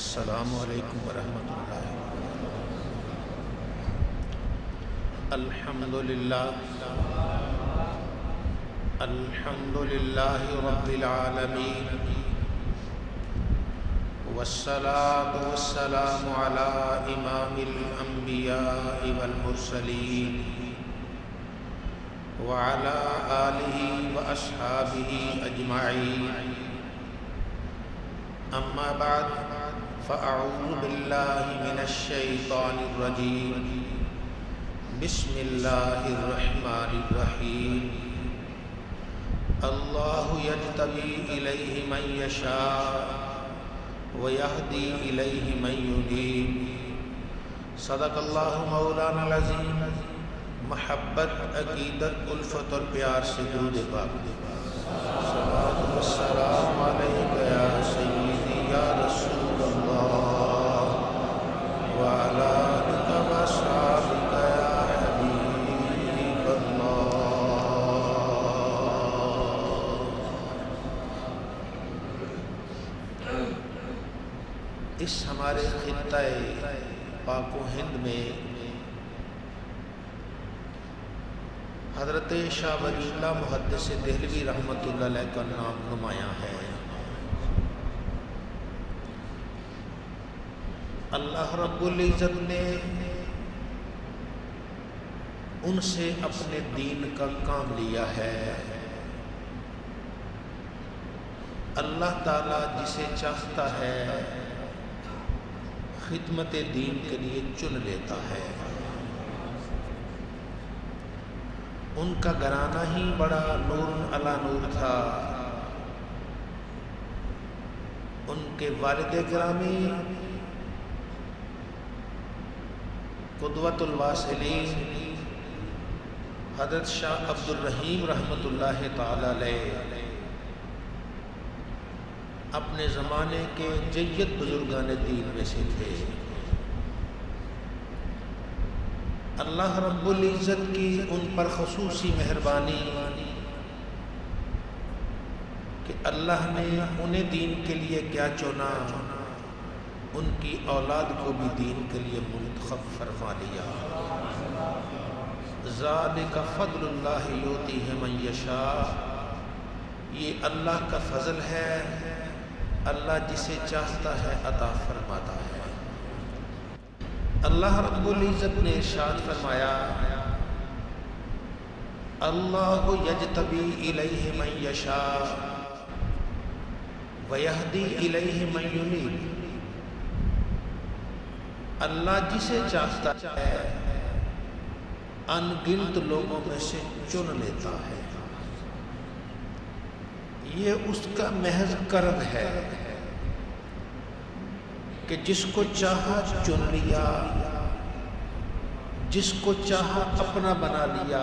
السلام علیکم ورحمۃ اللہ۔ الحمد للہ رب العالمین، والصلاة والسلام علی امام الانبیاء والمرسلین وعلی آلہ واصحابہ اجمعین، اما بعد فاعوذ باللہ من الشیطان الرجیم، بسم اللہ الرحمن الرحیم۔ اللہ یجتبی الیہ من یشاء ویہدی الیہ من ینیب۔ صدق اللہ مولانا العظیم۔ محبت، عقیدت، الفت اور پیار سے درود پاک۔ صلاۃ والسلام علیک یا سیدی یا رسول اللہ، وعلی آلک واصحابک یا حبیب اللہ۔ اس ہمارے خطہ پاک و ہند میں حضرت شاہ ولی اللہ محدث دہلوی رحمۃ اللہ علیہ کا نام نمایاں ہے۔ اللہ رب العزت نے ان سے اپنے دین کا کام لیا ہے۔ اللہ تعالیٰ جسے چاہتا ہے خدمت دین کے لیے چن لیتا ہے۔ ان کا گھرانہ ہی بڑا نور علی نور تھا۔ ان کے والد گرامی قدوۃ الواصلین حضرت شاہ عبد الرحیم رحمۃ اللہ تعالی علیہ اپنے زمانے کے جید بزرگان دین میں سے تھے۔ اللہ رب العزت کی ان پر خصوصی مہربانی کہ اللہ نے انہیں دین کے لیے کیا چنا، ان کی اولاد کو بھی دین کے لیے منتخب فرما لیا۔ ذالک فضل اللہ یؤتیہ من یشاء، یہ اللہ کا فضل ہے، اللہ جسے چاہتا ہے عطا فرماتا ہے۔ اللہ رب العزت نے ارشاد فرمایا، اللہ یجتبی الیہ من یشاء ویہدی الیہ من ینیب۔ اللہ جسے چاہتا ہے ان گنت لوگوں میں سے چن لیتا ہے۔ یہ اس کا محض کرم ہے کہ جس کو چاہا چن لیا، جس کو چاہا اپنا بنا لیا،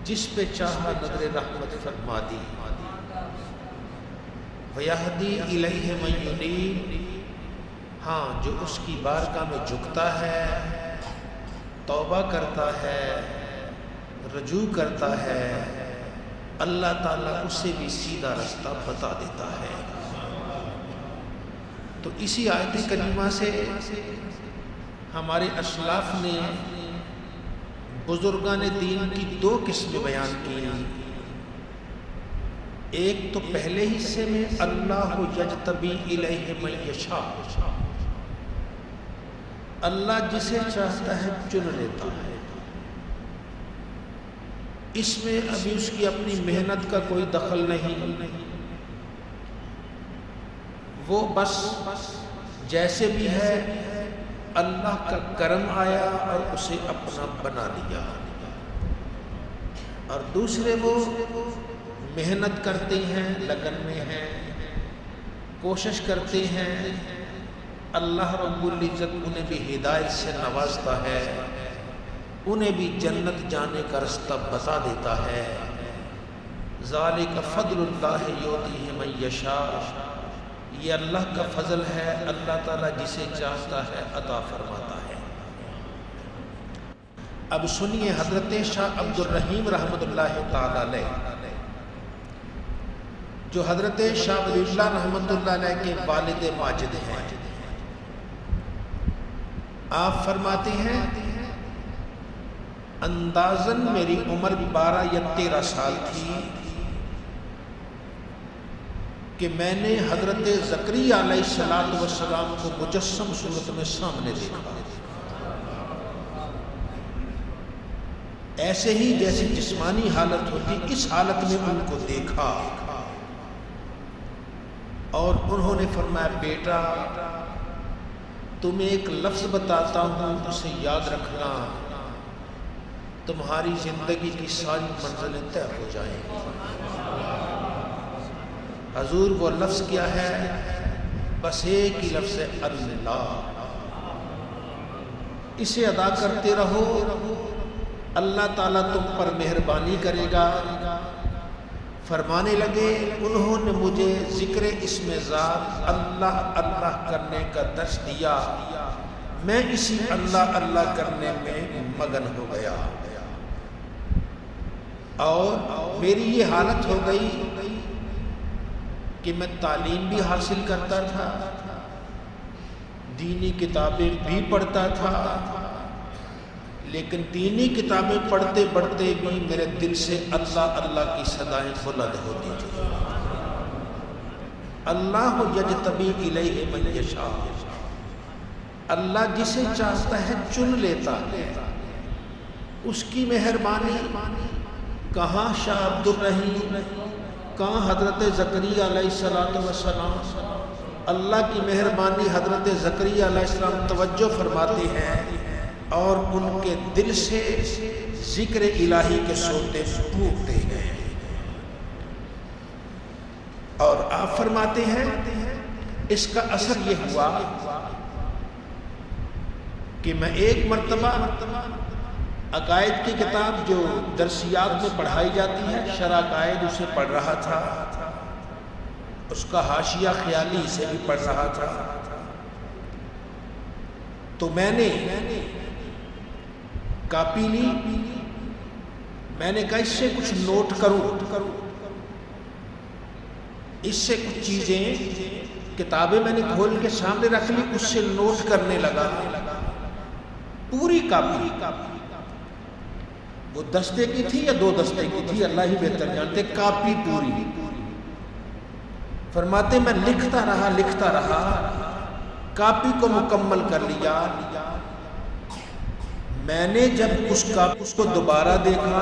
جس پہ چاہا نظر رحمت فرما دی۔ وَيَهْدِي إِلَيْهِ مَن يُنِيبُ، ہاں جو اس کی بارگاہ میں جھکتا ہے، توبہ کرتا ہے، رجوع کرتا ہے، اللہ تعالیٰ اسے بھی سیدھا رستہ بتا دیتا ہے۔ تو اسی آیت کریمہ سے ہمارے اسلاف نے بزرگان دین کی دو قسمیں بیان کی۔ ایک تو پہلے حصے میں اللہ یجتبی الیہ من یشاء، اللہ جسے چاہتا ہے چن لیتا ہے۔ اس میں ابھی اس کی اپنی محنت کا کوئی دخل نہیں، وہ بس جیسے بھی ہے اللہ کا کرم آیا اور اسے اپنا بنا لیا۔ اور دوسرے وہ محنت کرتے ہیں، لگن میں ہیں، کوشش کرتے ہیں، اللہ رب العزت انہیں بھی ہدایت سے نوازتا ہے، انہیں بھی جنت جانے کا رستہ بتا دیتا ہے۔ ذالک فضل اللہ یؤتیہ من یشاء، یہ اللہ کا فضل ہے، اللہ تعالیٰ جسے چاہتا ہے عطا فرماتا ہے۔ اب سنیے حضرت شاہ عبد الرحیم رحمۃ اللہ تعالی علیہ جو حضرت شاہ ولی اللہ رحمۃ اللہ علیہ کے والد ماجد ہیں، آپ فرماتے ہیں اندازاً میری عمر 12 یا 13 سال تھی کہ میں نے حضرت زکریا علیہ السلام کو مجسم صورت میں سامنے دیکھا، ایسے ہی جیسے جسمانی حالت ہوتی اس حالت میں ان کو دیکھا، اور انہوں نے فرمایا بیٹا تمہیں ایک لفظ بتاتا ہوں، اسے یاد رکھنا، تمہاری زندگی کی ساری منزلیں طے ہو جائیں گی۔ حضور وہ لفظ کیا ہے؟ بس ایک ہی لفظ ہے، اللہ۔ اسے ادا کرتے رہو، اللہ تعالیٰ تم پر مہربانی کرے گا۔ فرمانے لگے انہوں نے مجھے ذکر اسم ذات اللہ اللہ کرنے کا درس دیا، میں اسی اللہ اللہ کرنے میں مگن ہو گیا، اور میری یہ حالت ہو گئی کہ میں تعلیم بھی حاصل کرتا تھا، دینی کتابیں بھی پڑھتا تھا، لیکن دینی کتابیں پڑھتے پڑھتے بھی میرے دل سے اللہ اللہ کی صدائیں بلند ہوتی تھی۔ اللہ یجتبی الیہ من یشاء، اللہ جسے چاہتا ہے چن لیتا ہے، اس کی مہربانی۔ کہاں شاہ عبد الرحیم، کہاں حضرت زکریا علیہ السلام، اللہ کی مہربانی۔ حضرت زکریا علیہ السلام توجہ فرماتے ہیں اور ان کے دل سے ذکر الہی کے سوتے پھوٹتے ہیں، اور آپ فرماتے ہیں اس کا اثر یہ ہوا کہ میں ایک مرتبہ عقائد کی کتاب جو درسیات میں پڑھائی جاتی ہے، شرح عقائد، اسے پڑھ رہا تھا، اس کا حاشیہ خیالی اسے بھی پڑھ رہا تھا، تو میں نے کاپی لی، میں نے کہا اس سے کچھ نوٹ کروں، اس سے کچھ چیزیں، کتابیں میں نے کھول کے سامنے رکھ لی، اس سے نوٹ کرنے لگا۔ پوری کاپی، وہ دستے کی تھی یا 2 دستے کی تھی اللہ ہی بہتر جانتے، کاپی پوری۔ فرماتے میں لکھتا رہا، کاپی کو مکمل کر لیا۔ میں نے جب اس کو دوبارہ دیکھا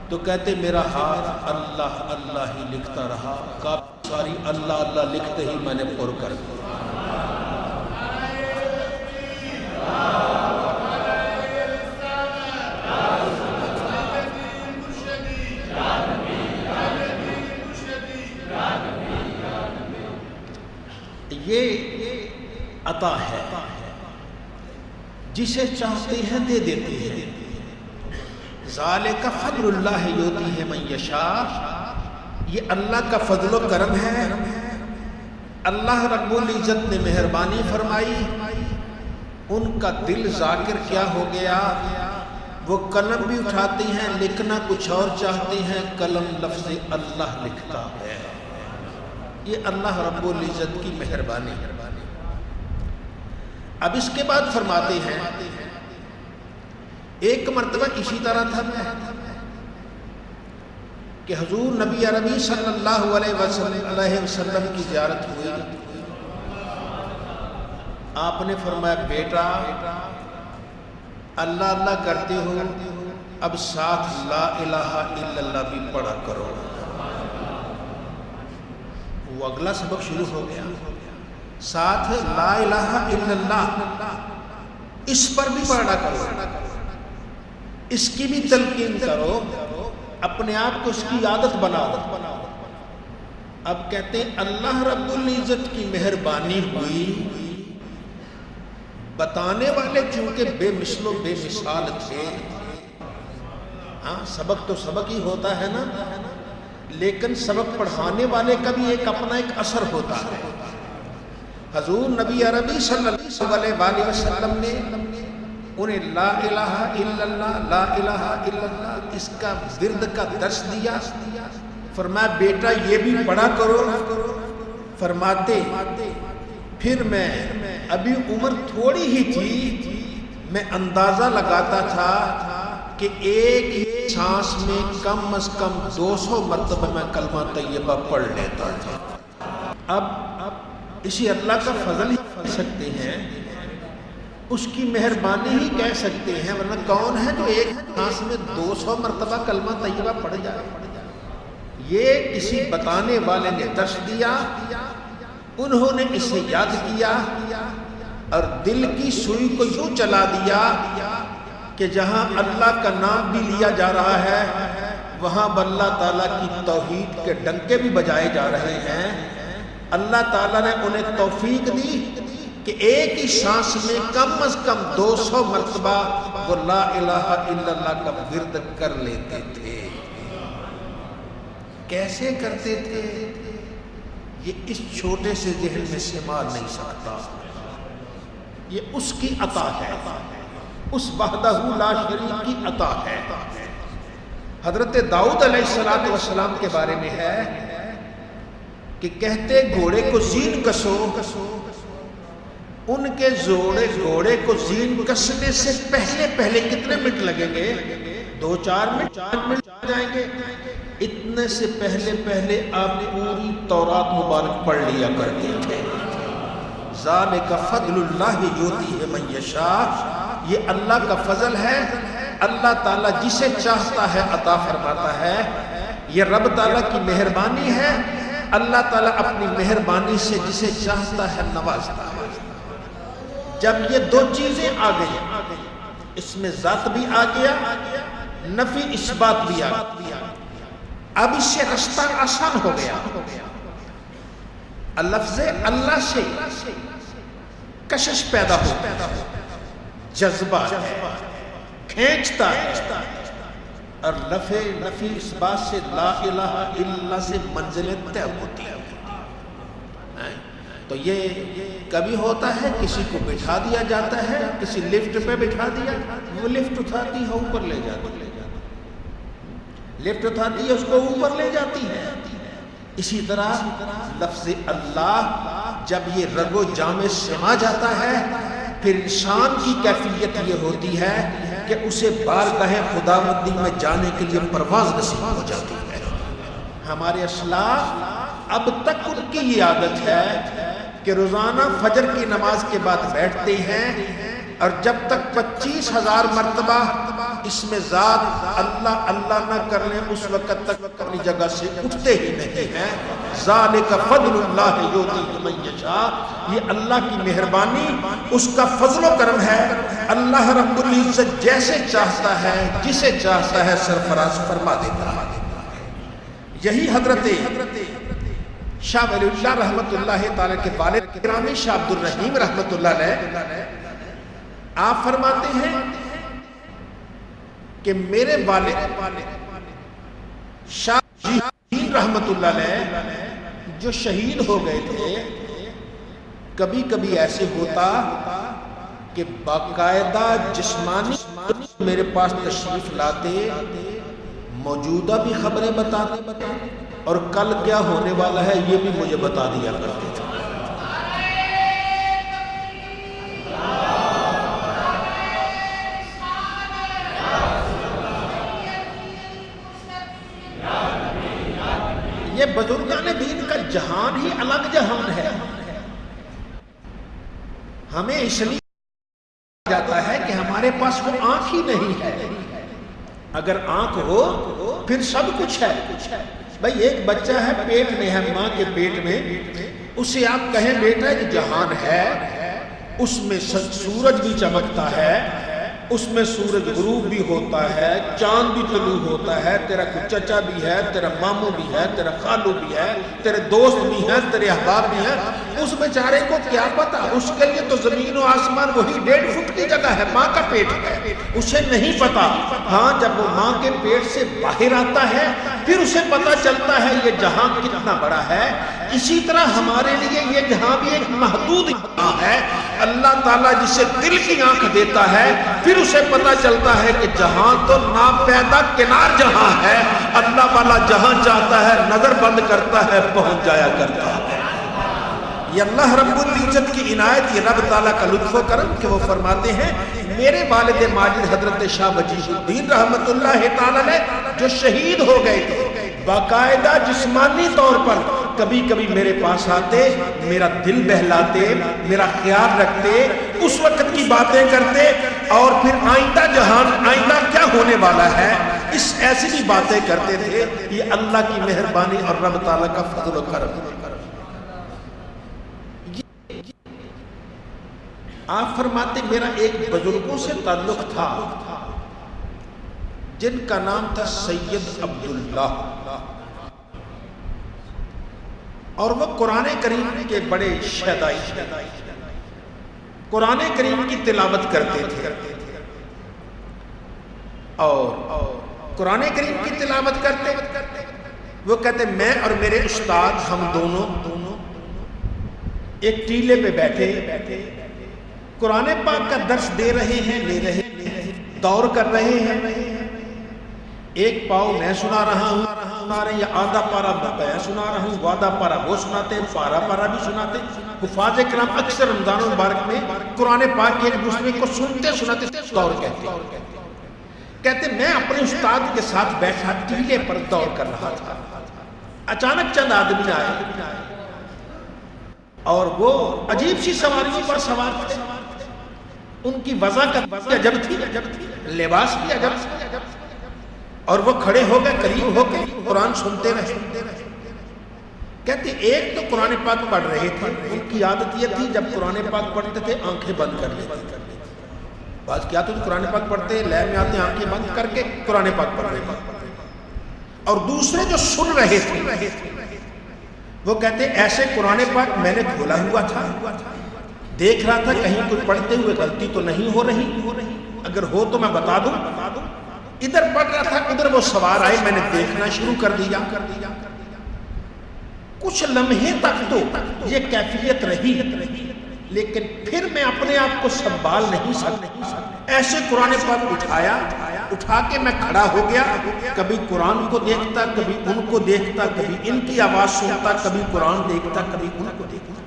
تو کہتے میرا ہاتھ اللہ اللہ ہی لکھتا رہا، کاپی ساری اللہ اللہ لکھتے ہی میں نے پر کر دیا۔ یہ عطا ہے، جسے چاہتے ہیں دے دیتے ہیں۔ ذالک فضل اللہ یؤتیہ من یشاء، یہ اللہ کا فضل و کرم ہے۔ اللہ رب العزت نے مہربانی فرمائی، ان کا دل ذاکر کیا ہو گیا، وہ قلم بھی اٹھاتے ہیں، لکھنا کچھ اور چاہتے ہیں، قلم لفظ اللہ لکھتا ہے۔ یہ اللہ رب العزت کی مہربانی ہے۔ اب اس کے بعد فرماتے ہیں ایک مرتبہ اسی طرح تھا کہ حضور نبی عربی صلی اللہ علیہ وسلم کی زیارت ہوئی۔ آپ نے فرمایا بیٹا اللہ اللہ کرتے ہو، اب ساتھ لا الہ الا اللہ بھی پڑھا کرو۔ وہ اگلا سبق شروع ہو گیا، ساتھ لا الہ الا اللہ اس پر بھی پڑھا کرو، اس کی بھی تلقین کرو، اپنے آپ کو اس کی عادت بناؤ۔ اب کہتے ہیں اللہ رب العزت کی مہربانی ہوئی، بتانے والے چونکہ بے مثل و بے مثال تھے۔ ہاں سبق تو سبق ہی ہوتا ہے نا، لیکن سبق پڑھانے والے کا بھی ایک اپنا ایک اثر ہوتا ہے۔ حضور نبی عربی صلی اللہ علیہ وسلم نے انہیں لا الہ الا اللہ، لا الہ الا اللہ اس کا ورد کا درس دیا۔ فرمایا بیٹا یہ بھی پڑھا کرو. فرماتے پھر میں ابھی عمر تھوڑی ہی تھی، میں اندازہ لگاتا تھا کہ ایک سانس میں کم از کم 200 مرتبہ میں کلمہ طیبہ پڑھ لیتا تھا. اب اسی اللہ کا فضل ہی کہہ سکتے ہیں، اس کی مہربانی ہی کہہ سکتے ہیں، ورنہ کون ہے جو ایک سانس میں 200 مرتبہ کلمہ طیبہ پڑھ جائے. یہ کسی بتانے والے نے درس دیا، انہوں نے اسے یاد کیا اور دل کی سوئی کو یوں چلا دیا کہ جہاں اللہ کا نام بھی لیا جا رہا ہے وہاں اللہ تعالیٰ کی توحید کے ڈنکے بھی بجائے جا رہے ہیں. اللہ تعالیٰ نے انہیں توفیق دی کہ ایک ہی سانس میں کم از کم 200 مرتبہ وہ لا الہ الا اللہ کا ورد کر لیتے تھے. کیسے کرتے تھے یہ اس چھوٹے سے ذہن میں سما نہیں سکتا. یہ اس کی عطا ہے، اس وحدہ لا شریک کی عطا ہے. حضرت داؤد علیہ السلام کے بارے میں ہے کہ کہتے گھوڑے کو زین کسو، ان کے گھوڑے کو زین کسنے سے پہلے کتنے منٹ لگیں گے؟ 2-4 منٹ، 4 منٹ جائیں گے. اتنے سے پہلے آپ پوری تورات مبارک پڑھ لیا کرتے تھے. ذالک فضل اللہ یؤتیہ من یشاء، یہ اللہ کا فضل ہے، اللہ تعالیٰ جسے چاہتا ہے عطا فرماتا ہے. یہ رب تعالیٰ کی مہربانی ہے، اللہ تعالیٰ اپنی مہربانی سے جسے چاہتا ہے نوازتا ہے. جب یہ دو چیزیں آ گئی، اس میں ذات بھی آ گیا، نفی اثبات بھی آ گیا، اب اس سے رستہ آسان ہو گیا. لفظ اللہ سے کشش پیدا ہوتا ہے، جذبہ ہے، کھینچتا ہے، اور نفی اثبات سے لا الہ الا اللہ سے منزلیں طے ہوتی ہیں. تو یہ کبھی ہوتا ہے کسی کو بٹھا دیا جاتا ہے، کسی لفٹ پہ بٹھا دیا، وہ لفٹ اٹھاتی ہے اوپر لے جاتی ہے، لفٹ اٹھاتی ہے اس کو اوپر لے جاتی ہے. اسی طرح لفظ اللہ جب یہ رگ و جان میں سما جاتا ہے پھر انسان کی کیفیت یہ ہوتی ہے کہ اسے بارگاہ خداوندی میں جانے کے لیے پرواز نصیب ہو جاتی ہے. ہمارے اسلاف اب تک ان کی یہ عادت ہے کہ روزانہ فجر کی نماز کے بعد بیٹھتے ہیں اور جب تک 25,000 مرتبہ اس میں ذات اللہ اللہ نہ کر لیں اس وقت تک اپنی جگہ سے اٹھتے ہی نہیں ہیں. ذالک فضل اللہ یؤتیہ من یشاء، یہ اللہ کی مہربانی، اس کا فضل و کرم ہے. اللہ رب العزت جیسے چاہتا ہے جسے چاہتا ہے سرفراز فرما دیتا ہے. یہی حضرت شاہ ولی اللہ رحمت اللہ تعالی کے والد گرامی شاہ عبد الرحیم رحمت اللہ علیہ آپ فرماتے ہیں کہ میرے والد شاہ جی رحمت اللہ علیہ جو شہید ہو گئے تھے، کبھی کبھی ایسے ہوتا کہ باقاعدہ جسمانی میرے پاس تشریف لاتے، موجودہ بھی خبریں بتاتے اور کل کیا ہونے والا ہے یہ بھی مجھے بتا دیا کرتے تھے. یہ بزرگان دین کا جہان ہی الگ جہان ہے. ہمیں اس لیے جاتا ہے کہ ہمارے پاس وہ آنکھ ہی نہیں ہے. اگر آنکھ ہو پھر سب کچھ ہے. بھائی ایک بچہ ہے پیٹ میں ہے، ماں کے پیٹ میں، اسے آپ کہیں بیٹا یہ جہان ہے، اس میں سورج بھی چمکتا ہے، اس میں سورج غروب بھی ہوتا ہے، چاند بھی طلوع ہوتا ہے، تیرا چچا بھی ہے، تیرا ماموں بھی ہے، تیرا خالو بھی ہے، تیرے دوست بھی ہیں، تیرے احباب بھی ہیں. اس بیچارے کو کیا پتا؟ اس کے لیے تو زمین و آسمان وہی 1.5 فٹ کی جگہ ہے، ماں کا پیٹ ہے، اسے نہیں پتا. ہاں جب وہ ماں کے پیٹ سے باہر آتا ہے پھر اسے پتا چلتا ہے یہ جہاں کتنا بڑا ہے. اسی طرح ہمارے لیے یہ جہاں بھی ایک محدود جہاں ہے، اللہ تعالیٰ جسے دل کی آنکھ دیتا ہے پھر اسے پتہ چلتا ہے کہ جہاں تو ناپیدا کنار جہاں ہے، اللہ والا جہاں چاہتا ہے نظر بند کرتا ہے پہنچ جایا کرتا ہے۔ یہ اللہ رب العزت کی عنایت، یہ رب تعالیٰ کا لطف و کرم کہ وہ فرماتے ہیں میرے والد ماجد حضرت شاہ وجیہ الدین رحمت اللہ تعالیٰ نے جو شہید ہو گئے تھے، باقاعدہ جسمانی طور پر کبھی کبھی میرے پاس آتے، میرا دل بہلاتے، میرا خیال رکھتے، اس وقت کی باتیں کرتے، اور پھر آئندہ جہان، آئندہ کیا ہونے والا ہے، اس ایسی بھی باتیں کرتے تھے۔ یہ اللہ کی مہربانی اور رب تعالیٰ کا فضل و کرم۔ آپ فرماتے میرا ایک بزرگوں سے تعلق تھا جن کا نام تھا سید عبداللہ، اور وہ قرآن کریم کے بڑے شیدائی تھے، قرآن کریم کی تلاوت کرتے تھے، اور قرآن کریم کی تلاوت کرتے وہ کہتے میں اور میرے استاد ہم دونوں ایک ٹیلے پہ بیٹھے قرآن پاک کا درس دے رہے ہیں، لے رہے ہیں، دور کر رہے ہیں، ایک پاؤ میں سنا رہا ہوں، یا آدھا پارا میں سنا رہا ہوں، وعدہ پارا وہ سناتے ہیں، پارا پارا بھی سناتے۔ حفاظ کرام اکثر رمضان المبارک میں قرآن پاک ایک دوسرے کو سنتے سناتے دور کہتے میں اپنے استاد کے ساتھ بیٹھا ٹیلے پر دور کر رہا تھا، اچانک چند آدمی آئے اور وہ عجیب سی سواریوں پر سوار تھے، ان کی وضع عجب تھی، لباس بھی عجب تھی، اور وہ کھڑے ہو گئے، قریب ہو کے قرآن سنتے رہے۔ کہتے ایک تو قرآن پاک پڑھ رہے تھے، ان کی عادت یہ تھی جب قرآن پاک پڑھتے تھے آنکھیں بند کر لیتے تھے، بعض کیا تو قرآن پاک پڑھتے لے میں آتے آنکھیں بند کر کے قرآن پاک پڑھ رہے ہیں، اور دوسرے جو سن رہے تھے وہ کہتے ایسے قرآن پاک میں نے کھولا ہوا تھا، دیکھ رہا تھا کہیں کوئی پڑھتے ہوئے غلطی تو نہیں ہو رہی، اگر ہو تو میں بتا دوں، ادھر پڑھ رہا تھا ادھر وہ سوار آئے، میں نے دیکھنا شروع کر دیا، کچھ لمحے تک تو یہ کیفیت رہی، لیکن پھر میں اپنے آپ کو سنبھال نہیں سکتا، ایسے قرآن پاک اٹھا کے میں کھڑا ہو گیا، کبھی قرآن کو دیکھتا، کبھی ان کو دیکھتا، کبھی ان کی آواز سنتا، کبھی قرآن دیکھتا، کبھی ان کو دیکھتا۔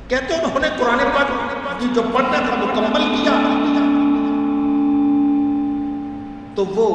کہتے ہیں انہوں نے قرآن پاک جو پڑھنا تھا مکمل کیا تو وہ